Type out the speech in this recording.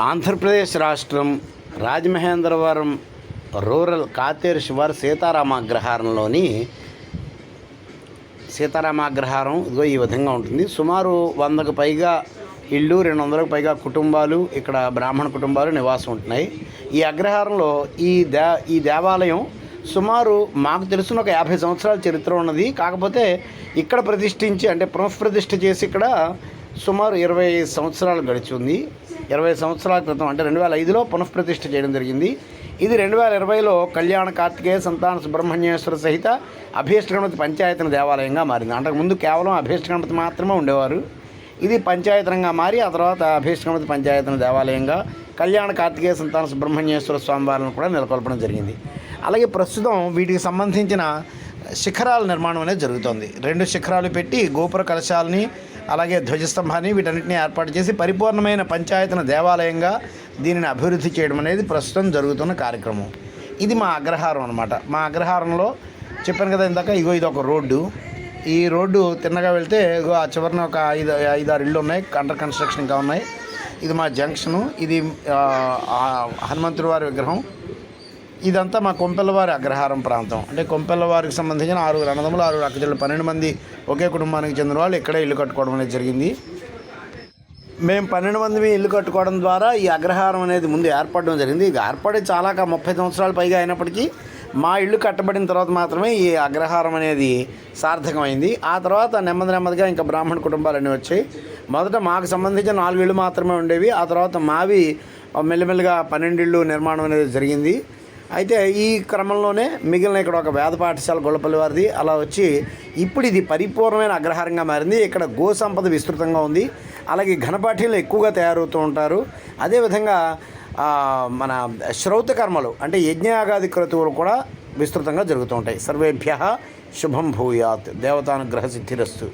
ఆంధ్రప్రదేశ్ రాష్ట్రం రాజమహేంద్రవరం రూరల్ కాతేరు శివారు సీతారామాగ్రహారంలోని సీతారామాగ్రహారం ఇదిగో ఈ విధంగా ఉంటుంది. సుమారు 100కు పైగా ఇళ్ళు, 200కు పైగా కుటుంబాలు, ఇక్కడ బ్రాహ్మణ కుటుంబాలు నివాసం ఉంటున్నాయి. ఈ అగ్రహారంలో ఈ దేవాలయం సుమారు మాకు తెలిసిన ఒక 50 సంవత్సరాల చరిత్ర ఉన్నది. కాకపోతే ఇక్కడ ప్రతిష్ఠించి అంటే పునఃప్రతిష్ఠ చేసి ఇక్కడ సుమారు 20 సంవత్సరాలు గడిచింది. 20 సంవత్సరాల క్రితం అంటే 2005లో పునఃప్రతిష్ఠ చేయడం జరిగింది. ఇది 2020లో కళ్యాణ కార్తికేయ సంతాన సుబ్రహ్మణ్యేశ్వర సహిత అభీష్ట గణపతి పంచాయతన దేవాలయంగా మారింది. అంతకుముందు కేవలం అభీష్ట గణపతి మాత్రమే ఉండేవారు. ఇది పంచాయతనంగా మారి ఆ తర్వాత అభీష్ట గణపతి పంచాయతన దేవాలయంగా కళ్యాణ కార్తికేయ సంతాన సుబ్రహ్మణ్యేశ్వర స్వామివారిని కూడా నెలకొల్పడం జరిగింది. అలాగే ప్రస్తుతం వీటికి సంబంధించిన శిఖరాల నిర్మాణం అనేది జరుగుతోంది. 2 శిఖరాలు పెట్టి గోపుర కలశాలని అలాగే ధ్వజస్తంభాన్ని వీటన్నిటిని ఏర్పాటు చేసి పరిపూర్ణమైన పంచాయతన దేవాలయంగా దీనిని అభివృద్ధి చేయడం అనేది ప్రస్తుతం జరుగుతున్న కార్యక్రమం. ఇది మా అగ్రహారం అనమాట. మా అగ్రహారంలో చెప్పాను కదా ఇందాక, ఇది ఒక రోడ్డు. ఈ రోడ్డు తిన్నగా వెళ్తే ఆ చివరిన ఒక 5-6 ఇళ్ళు ఉన్నాయి, అండర్ కన్స్ట్రక్షన్ ఇంకా ఉన్నాయి. ఇది మా జంక్షను. ఇది హనుమంతుడి వారి విగ్రహం. ఇదంతా మా కొంపెల్లవారి అగ్రహారం ప్రాంతం. అంటే కొంపెల్లవారికి సంబంధించిన 6 అన్నదమ్ములు, 6 అక్కచెల్లెలు, 12 మంది ఒకే కుటుంబానికి చెందిన వాళ్ళు ఇక్కడే ఇల్లు కట్టుకోవడం అనేది జరిగింది. మేము 12 మంది ఇల్లు కట్టుకోవడం ద్వారా ఈ అగ్రహారం అనేది ముందు ఏర్పడడం జరిగింది. ఇది ఏర్పడి చాలా 30 సంవత్సరాల పైగా అయినప్పటికీ మా ఇల్లు కట్టబడిన తర్వాత మాత్రమే ఈ అగ్రహారం అనేది సార్థకమైంది. ఆ తర్వాత నెమ్మదిగా ఇంకా బ్రాహ్మణ కుటుంబాలన్నీ వచ్చాయి. మొదట మాకు సంబంధించిన 4 ఇళ్ళు మాత్రమే ఉండేవి. ఆ తర్వాత మావి మెల్లిమెల్లిగా 12 ఇళ్ళు నిర్మాణం అనేది జరిగింది. అయితే ఈ క్రమంలోనే మిగిలిన ఇక్కడ ఒక వేద పాఠశాల గొల్లపల్లి వారిది అలా వచ్చి ఇప్పుడు ఇది పరిపూర్ణమైన అగ్రహారంగా మారింది. ఇక్కడ గో సంపద విస్తృతంగా ఉంది. అలాగే ఘనపాఠ్యంలో ఎక్కువగా తయారవుతూ ఉంటారు. అదేవిధంగా మన శ్రౌత కర్మలు అంటే యజ్ఞయాగాది క్రతువులు కూడా విస్తృతంగా జరుగుతూ ఉంటాయి. సర్వేభ్యః శుభం భూయాత్. దేవతానుగ్రహ సిద్ధిరస్తు.